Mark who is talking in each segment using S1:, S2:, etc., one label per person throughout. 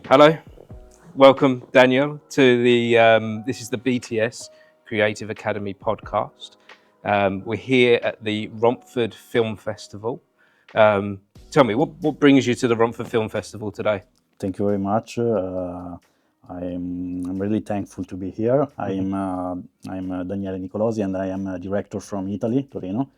S1: Hello, welcome Daniel to the this is the BTS Creative Academy podcast. We're here at the Romford Film Festival. Tell me, what brings you to the Romford Film Festival today?
S2: Thank you very much. I'm really thankful to be here. I'm Daniele Nicolosi, and I am a director from Italy, Torino.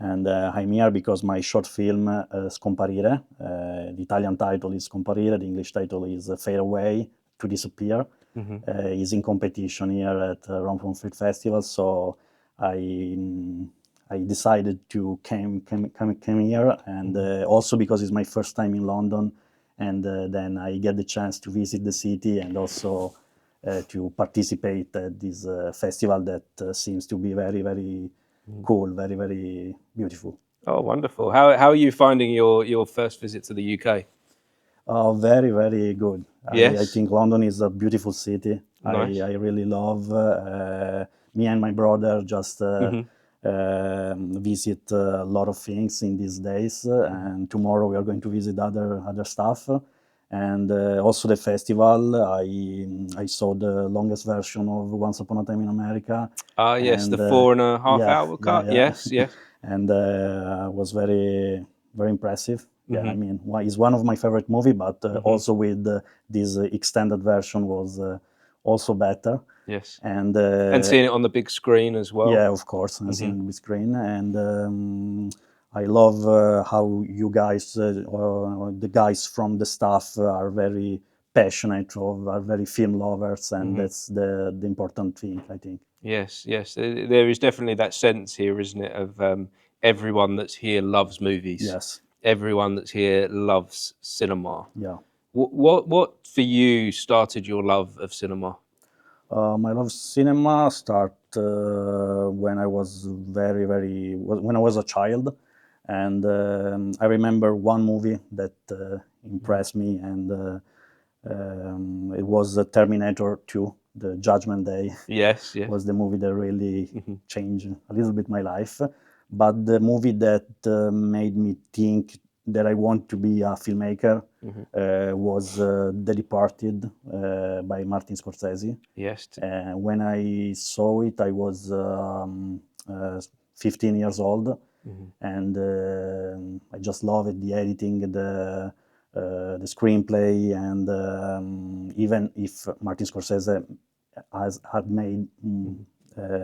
S2: And I'm here because my short film Scomparire, the Italian title is Scomparire, the English title is Fade Away, to Disappear, is in competition here at Romford Film Festival. So I I decided to come here, and also because it's my first time in London, and then I get the chance to visit the city and also to participate at this festival that seems to be very, very cool, very, very beautiful.
S1: Oh, wonderful! How are you finding your first visit to the UK?
S2: Oh, very, very good. I
S1: Yes,
S2: think London is a beautiful city.
S1: nice.
S2: I really love. Me and my brother just
S1: Hmm.
S2: visit a lot of things in these days, and tomorrow we are going to visit other stuff. And also the festival. I saw the longest version of Once Upon a Time in America,
S1: Ah, yes, the
S2: and
S1: 4.5 hour
S2: yeah,
S1: cut.
S2: yeah,
S1: Yes, yes.
S2: and was very, very impressive. Yeah, I
S1: Hmm.
S2: mean, it's one of my favorite movie, but
S1: Hmm.
S2: also with this extended version was also better.
S1: Yes,
S2: And
S1: and seeing it on the big screen as well.
S2: yeah, of course, I've
S1: Hmm.
S2: seen the screen, and I love how you guys, or the guys from the staff, are very passionate, or are very film lovers, and
S1: Hmm.
S2: that's the important thing, I think.
S1: Yes, yes. There is definitely that sense here, isn't it, of everyone that's here loves movies.
S2: Yes,
S1: Everyone that's here loves cinema.
S2: yeah.
S1: What for you started your love of cinema?
S2: My love cinema start when I was when I was a child, and I remember one movie that
S1: Mhm.
S2: impressed me, and it was Terminator 2, The Judgment Day.
S1: Yes, yes.
S2: Was the movie that really
S1: Hmm.
S2: changed a little bit my life. But the movie that made me think that I want to be a filmmaker
S1: Hmm.
S2: was The Departed by Martin Scorsese.
S1: Yes.
S2: When I saw it, I was 15 years old,
S1: Hmm.
S2: and I just love it. The editing, the screenplay, and even if Martin Scorsese had made
S1: Hmm.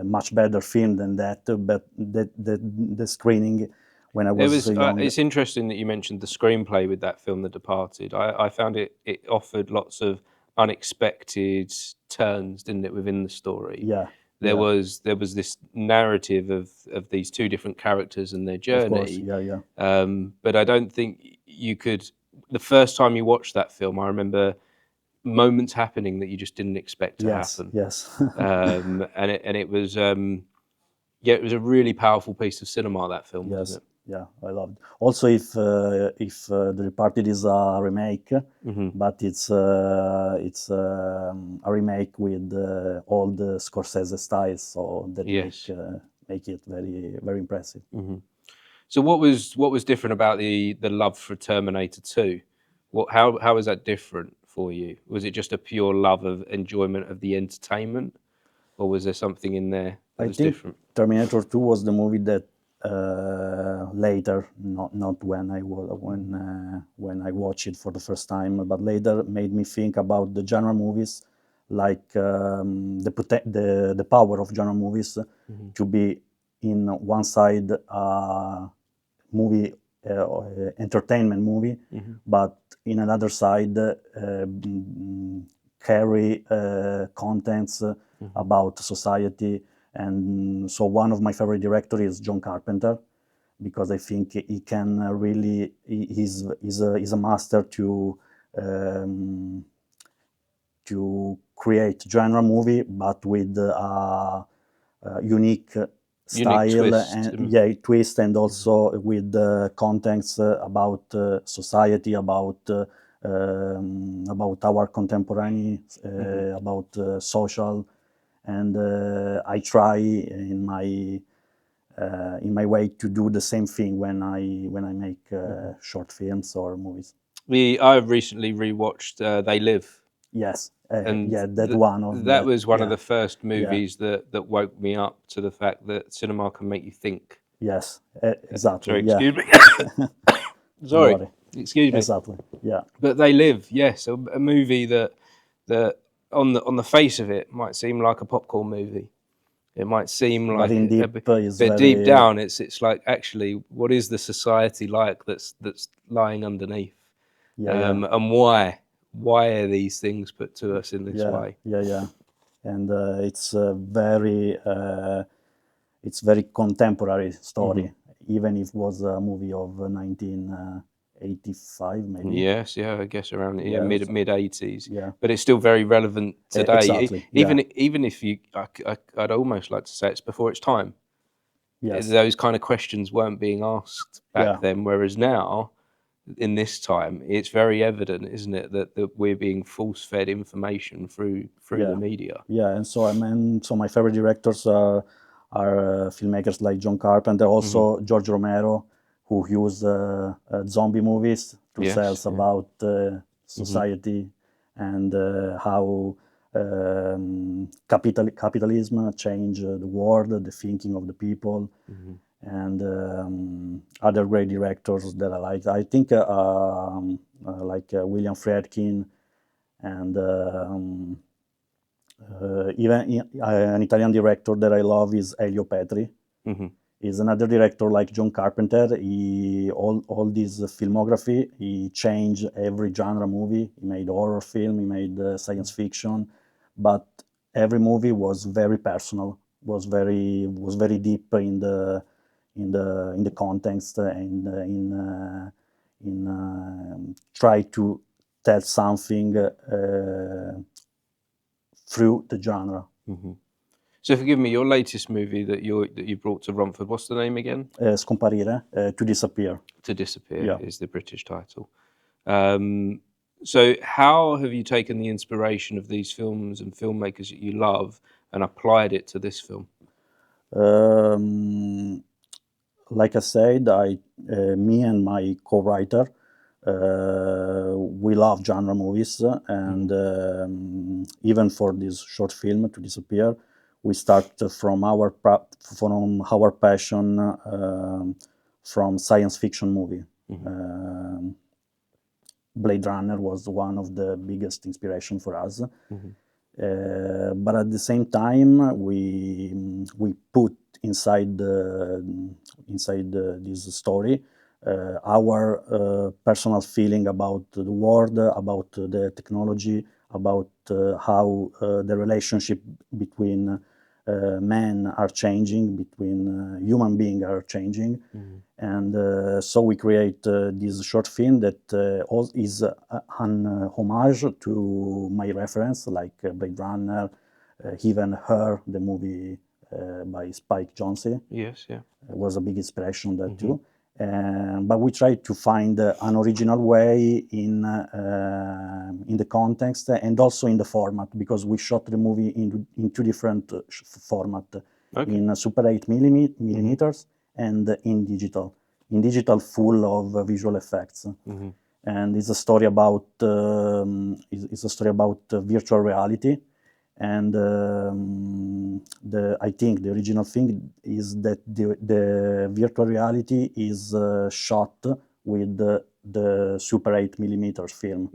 S2: much better film than that, but the screening when I
S1: It
S2: was
S1: was.
S2: young,
S1: It's interesting that you mentioned the screenplay with that film, The Departed. I found it offered lots of unexpected turns, didn't it, within the story?
S2: yeah,
S1: There
S2: yeah,
S1: was this narrative of these two different characters and their
S2: of course,
S1: journey,
S2: yeah, yeah,
S1: but I don't think you could. The first time you watched that film, I remember moments happening that you just didn't expect to
S2: yes,
S1: happen,
S2: yes.
S1: and it was yeah, it was a really powerful piece of cinema, that film, wasn't
S2: Yes,
S1: it?
S2: yeah, I loved. Also, if The Departed is a remake,
S1: Hmm.
S2: but it's a remake with all the Scorsese styles, so that
S1: Yes.
S2: make it very, very impressive.
S1: Hmm. So what was different about the love for Terminator 2? How is that different for you? Was it just a pure love of enjoyment of the entertainment, or was there something in there that
S2: I
S1: was
S2: think
S1: different?
S2: Terminator 2 was the movie that later, not when
S1: Mhm.
S2: when I watched it for the first time, but later made me think about the genre movies, like the power of genre movies
S1: Mhm.
S2: to be in one side movie entertainment movie,
S1: Mhm.
S2: but in another side carry contents
S1: Mhm.
S2: about society. And so one of my favorite directors is John Carpenter, because I think he can really he's a master um, to create genre movie, but with a unique
S1: Unique
S2: style
S1: twist.
S2: and yeah, twist, and
S1: Mhm.
S2: also with contents about society, about our contemporary,
S1: Mhm.
S2: about social, and I try in my way to do the same thing when I make
S1: Mhm.
S2: short films or movies.
S1: I've recently rewatched They Live,
S2: Yes,
S1: and
S2: yeah, that one of
S1: that
S2: the,
S1: was one of
S2: yeah,
S1: the first
S2: yeah,
S1: movies that woke me up to the fact that cinema can make you think.
S2: yes, exactly,
S1: Sorry,
S2: yeah.
S1: excuse me.
S2: Don't
S1: Sorry,
S2: worry.
S1: excuse me.
S2: Exactly, yeah,
S1: But They Live, yes, a movie that on the face of it might seem like a popcorn movie. It might seem
S2: but
S1: like
S2: in deep is
S1: but deep
S2: very,
S1: down, it's like, actually, what is the society like that's lying underneath,
S2: yeah, yeah,
S1: and why are these things put to us in this
S2: yeah,
S1: way?
S2: yeah, yeah, and it's very contemporary story, even if it was a movie of 1985 maybe.
S1: Yes, yeah, I guess around
S2: Yes,
S1: mid 80s,
S2: yeah,
S1: but it's still very relevant today.
S2: exactly, yeah,
S1: Even if I'd almost like to say it's before its time.
S2: yes,
S1: Those kind of questions weren't being asked
S2: yeah,
S1: back then, whereas now, in this time, it's very evident, isn't it, that we're being force-fed information through the
S2: yeah,
S1: media.
S2: yeah. And so I mean, so my favorite directors are filmmakers like John Carpenter, also George Romero, who used zombie movies to tell
S1: Yes,
S2: us
S1: yeah.
S2: about society and how capitalism changed the world, the thinking of the people, and other great directors that I like. I think like William Friedkin and even an Italian director that I love is Elio Petri. He's another director like John Carpenter. All this filmography, he changed every genre movie. He made horror film, he made science fiction, but every movie was very personal, was very deep in the context and try to tell something through the genre.
S1: So forgive me, your latest movie that you brought to Romford, what's the name again?
S2: Scomparire, to disappear.
S1: To Disappear
S2: Yeah.
S1: is the British title. So how have you taken the inspiration of these films and filmmakers that you love and applied it to this film?
S2: Like I said, me and my co-writer, we love genre movies, and even for this short film, To Disappear, we start from our passion from science fiction movie. Blade Runner was one of the biggest inspiration for us. But at the same time, we put inside this story our personal feeling about the world, about the technology, about how the relationship between men are changing, between human beings are changing. And so we create this short film that is an homage to my reference, like Blade Runner, even Her, the movie by Spike Jonze.
S1: Yes, yeah.
S2: It was a big inspiration there too. But we try to find an original way in the context and also in the format, because we shot the movie in two different formats,
S1: Okay.
S2: in Super 8 millimeters and in digital. In digital, full of visual effects. And it's a story about virtual reality. And I think the original thing is that the virtual reality is shot with the Super 8 millimeters film.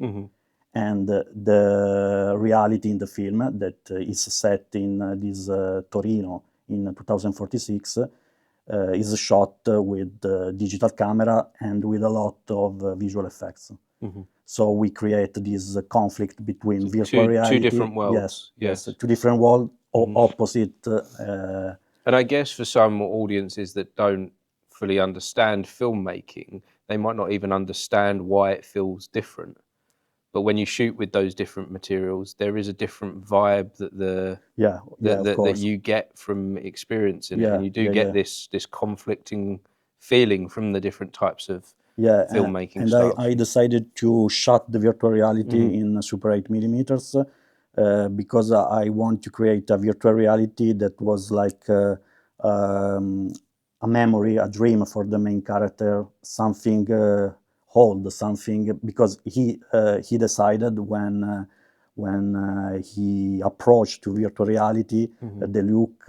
S2: And the reality in the film that is set in this Torino in 2046 is shot with digital camera and with a lot of visual effects. So we create this conflict between virtual reality.
S1: Two different worlds.
S2: Yes, two different worlds, opposite.
S1: And I guess for some audiences that don't fully understand filmmaking, they might not even understand why it feels different. But when you shoot with those different materials, there is a different vibe that you get from experiencing it, and you do get this conflicting feeling from the different types of filmmaking
S2: and
S1: styles.
S2: I decided to shot the virtual reality in Super 8 millimeters because I want to create a virtual reality that was like a memory, a dream for the main character, something hold something, because he decided when he approached to virtual reality, the look,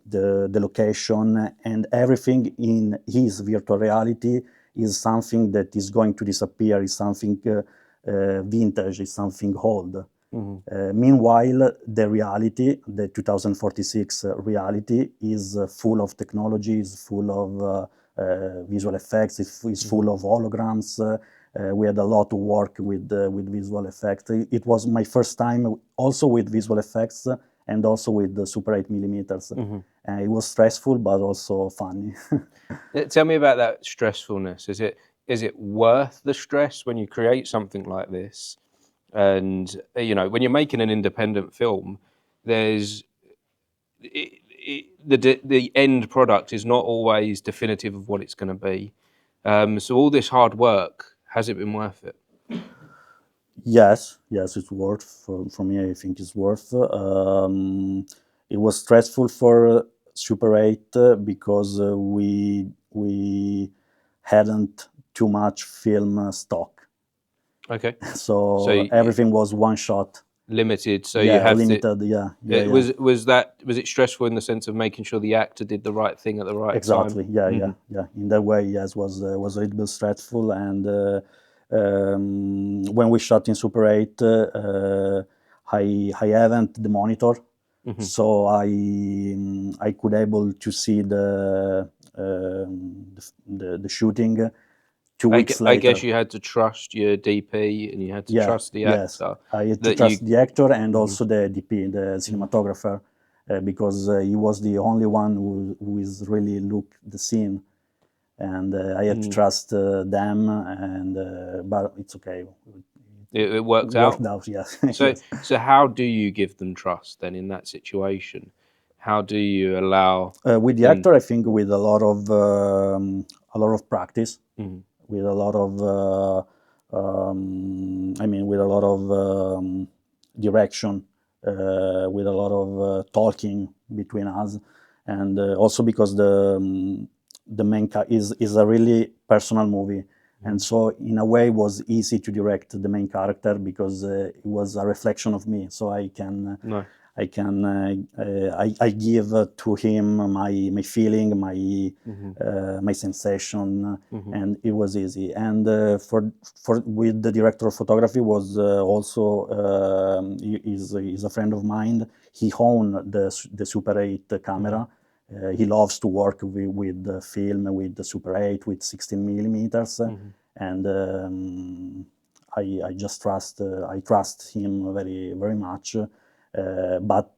S2: the location, and everything in his virtual reality is something that is going to disappear, is something vintage, is something old. Meanwhile, the reality, the 2046 reality, is full of technology, is full of visual effects, is full of holograms. We had a lot to work with visual effects. It was my first time also with visual effects and also with the Super 8 millimeters. It was stressful, but also funny.
S1: Tell me about that stressfulness. Is it worth the stress when you create something like this? And when you're making an independent film, there's the end product is not always definitive of what it's going to be. So all this hard work, has it been worth it?
S2: Yes, it's worth. For me, I think it's worth. It was stressful for Super 8 because we hadn't too much film stock.
S1: Okay.
S2: So everything was one shot.
S1: Limited, so you have
S2: limited.
S1: Was it stressful in the sense of making sure the actor did the right thing at the right time?
S2: Exactly. Yeah. In that way, yes, was a little bit stressful. And when we shot in Super 8, I haven't the monitor, so I could able to see the shooting 2 weeks later.
S1: I guess you had to trust your DP and you had to trust the actor.
S2: Yes, I had to trust the actor and also the DP, the cinematographer, because he was the only one who is really look the scene, and I had to trust them. And but it's okay.
S1: It worked out.
S2: Yes.
S1: So how do you give them trust then in that situation? How do you allow
S2: with the actor? I think with a lot of practice, with a lot of with a lot of direction, with a lot of talking between us, and also because the main is a really personal movie. And so in a way it was easy to direct the main character because it was a reflection of me. So I give to him my feeling, my sensation, and it was easy. And for with the director of photography was also is a friend of mine. He owned the Super 8 camera. He loves to work with the film, with the Super 8, with 16 millimeters, and I just trust him very, very much. But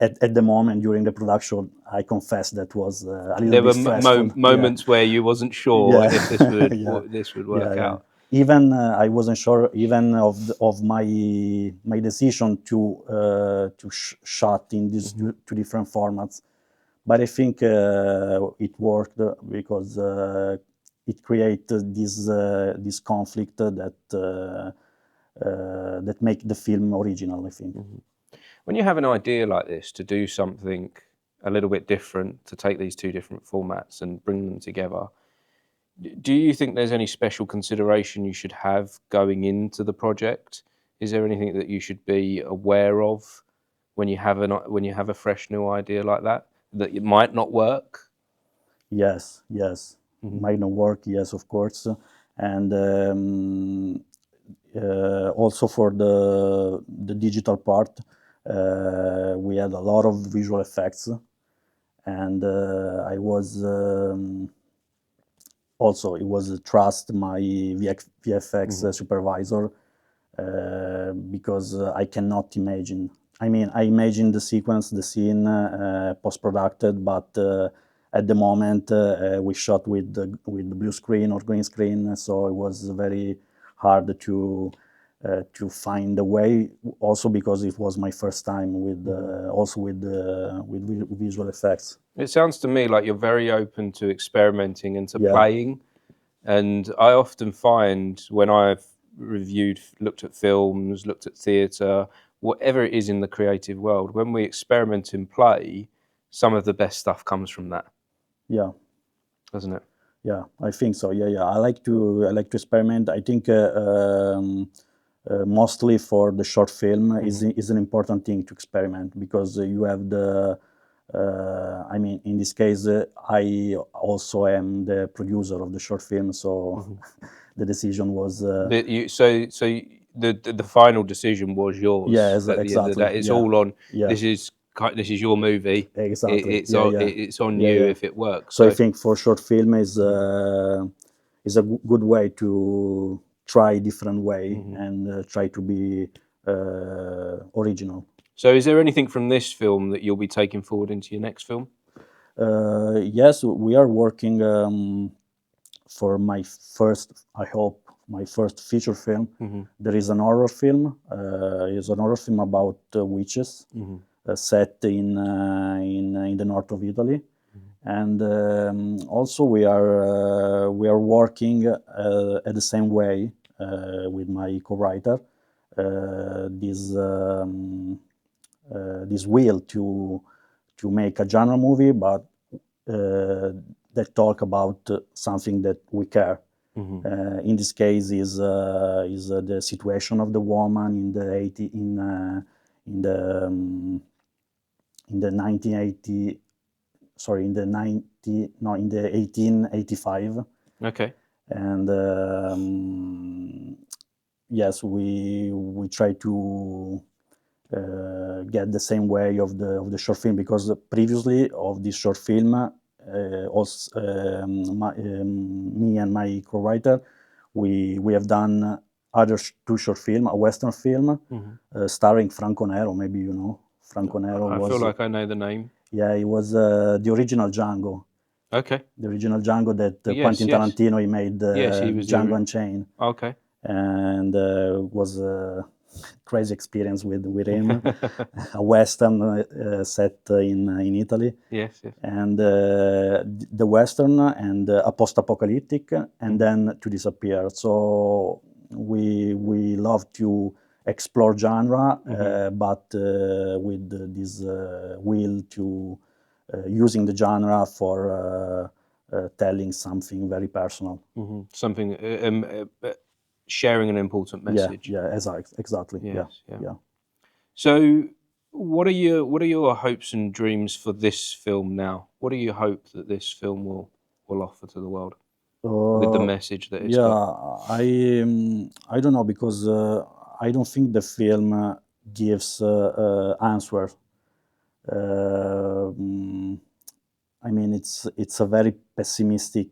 S2: at the moment during the production, I confess that was a little bit stressful.
S1: There were moments where you wasn't sure if this would work out.
S2: Even I wasn't sure even of my decision to shot in these two different formats. But I think it worked because it created this conflict that make the film original, I think.
S1: When you have an idea like this to do something a little bit different, to take these two different formats and bring them together, do you think there's any special consideration you should have going into the project? Is there anything that you should be aware of when you have a fresh new idea like that it might not work?
S2: Yes, might not work. Yes, of course, and also for the digital part, we had a lot of visual effects, and I was also it was trust my VFX supervisor because I cannot imagine. I mean, I imagine the sequence, the scene post-produced, but at the moment we shot with the blue screen or green screen, so it was very hard to find a way. Also because it was my first time with visual effects.
S1: It sounds to me like you're very open to experimenting and to playing. And I often find when I've looked at films, looked at theatre, whatever it is in the creative world, when we experiment and play, some of the best stuff comes from that.
S2: Yeah.
S1: Doesn't it?
S2: Yeah, I think so. Yeah. I like to experiment. I think mostly for the short film is an important thing to experiment, because you have the. I mean, in this case, I also am the producer of the short film, so the decision was.
S1: The final decision was yours
S2: Yes,
S1: at the end of the
S2: exactly.
S1: day. It's
S2: Yeah,
S1: all on.
S2: yeah,
S1: This is your movie.
S2: exactly.
S1: It's
S2: Yeah,
S1: on.
S2: yeah,
S1: It's on
S2: yeah,
S1: you
S2: yeah.
S1: if it works.
S2: So I
S1: So
S2: think for short film is a good way to try different way and try to be original.
S1: so is there anything from this film that you'll be taking forward into your next film?
S2: Yes, we are working for my first, I hope, my first feature film. There is an horror film. It's an horror film about witches, set in the north of Italy. And also we are working at the same way with my co-writer. This will to make a genre movie, but that talk about something that we care. In this case, is the situation of the woman in the 80 in the 1980. Sorry, in the 1885.
S1: Okay.
S2: And yes, we try to get the same way of the short film, because previously of this short film, also, me and my co-writer, we have done other two short film, a Western film starring Franco Nero. Maybe you know Franco Nero
S1: I
S2: was.
S1: feel like I know the name.
S2: Yeah, it was the original Django.
S1: Okay.
S2: The original Django that
S1: Yes,
S2: Quentin
S1: yes.
S2: Tarantino he made
S1: Yes, he was
S2: Django Unchained,
S1: Okay.
S2: and was a crazy experience with him. A Western set in Italy,
S1: Yes, yes.
S2: and the Western and a post-apocalyptic, and then to disappear. So we love to explore genre, but with this will to using the genre for telling something very personal.
S1: Something sharing an important message.
S2: Yeah, exactly.
S1: Yes,
S2: Yeah,
S1: yeah.
S2: yeah.
S1: So, what are your hopes and dreams for this film now? What do you hope that this film will offer to the world with the message that it's got?
S2: I don't know, because I don't think the film gives answers. I mean, it's a very pessimistic.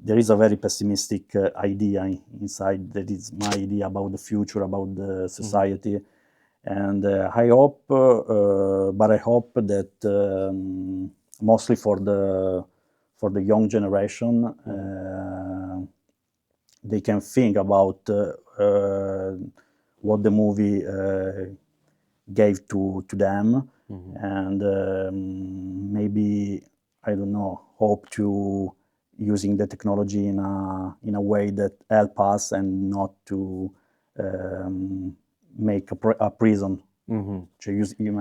S2: There is a very pessimistic idea inside. That is my idea about the future, about the society, and I hope, but I hope that mostly for the young generation, they can think about what the movie gave to them, and maybe, I don't know, hope to using the technology in a way that help us, and not to make a prison. So I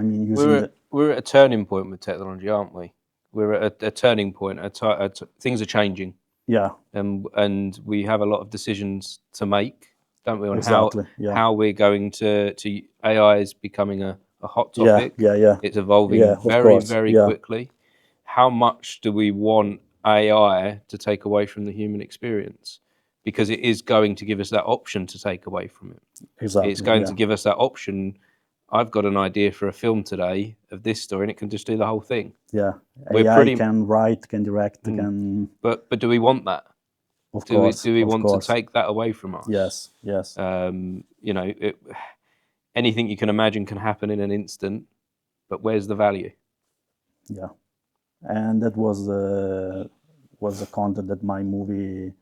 S2: mean, using
S1: We're at a turning point with technology, aren't we? We're at a turning point. Things are changing,
S2: yeah,
S1: and we have a lot of decisions to make, don't we? On
S2: exactly.
S1: how we're going to AI is becoming a hot
S2: Yeah,
S1: topic.
S2: yeah.
S1: It's evolving
S2: Yeah, of
S1: very,
S2: course.
S1: very
S2: Yeah.
S1: quickly. How much do we want AI to take away from the human experience? Because it is going to give us that option to take away from it.
S2: Exactly.
S1: It's going
S2: yeah.
S1: to give us that option. I've got an idea for a film today of this story, and it can just do the whole thing.
S2: Yeah.
S1: We're
S2: AI can write, can direct, can.
S1: But do we want that?
S2: Of
S1: Do we
S2: course. Of
S1: want
S2: course.
S1: to take that away from us?
S2: Yes. Yes.
S1: Anything you can imagine can happen in an instant, but where's the value?
S2: Yeah. And that was the content that my movie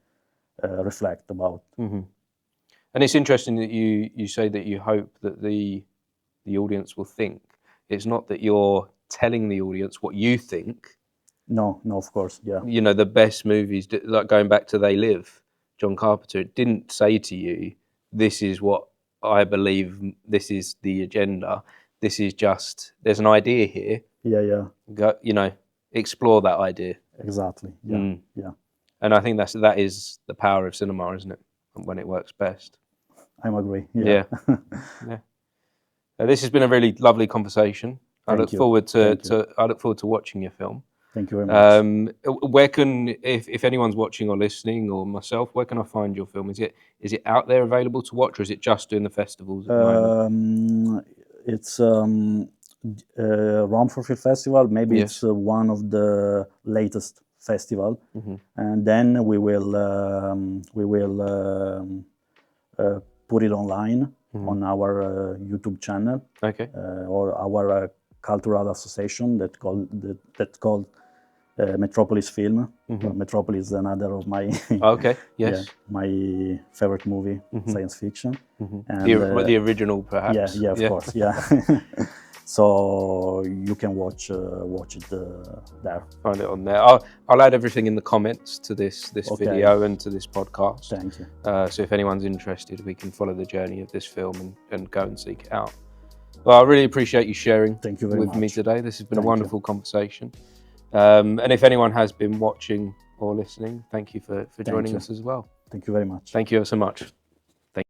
S2: reflect about.
S1: And it's interesting that you say that you hope that the audience will think. It's not that you're telling the audience what you think.
S2: No, of course, yeah.
S1: You know, the best movies, like going back to They Live, John Carpenter, it didn't say to you, this is what I believe, this is the agenda. This is just, there's an idea here.
S2: Yeah.
S1: Go, explore that idea.
S2: Exactly. Yeah. Yeah.
S1: And I think that is the power of cinema, isn't it? When it works best.
S2: I agree. Yeah.
S1: Yeah. This has been a really lovely conversation. I look forward to watching your film.
S2: Thank you very much.
S1: Where can, if anyone's watching or listening, or myself, where can I find your film? Is it out there available to watch, or is it just doing the festivals at the moment?
S2: It's Romford Film Festival. Maybe
S1: Yes.
S2: it's one of the latest festival, and then we will put it online on our YouTube channel,
S1: Okay.
S2: or our cultural association that called Metropolis Film. Metropolis is another of my
S1: Okay. Yes.
S2: my favorite movie, science fiction. And
S1: The original, perhaps.
S2: yeah, of course, yeah. So you can watch it there.
S1: Find it on there. I'll add everything in the comments to this video and to this podcast.
S2: Thank you.
S1: So if anyone's interested, we can follow the journey of this film and go and seek it out. Well, I really appreciate you sharing with me today. This has been a wonderful conversation. And if anyone has been watching or listening, thank you for joining us as well.
S2: Thank you very much.
S1: Thank you so much.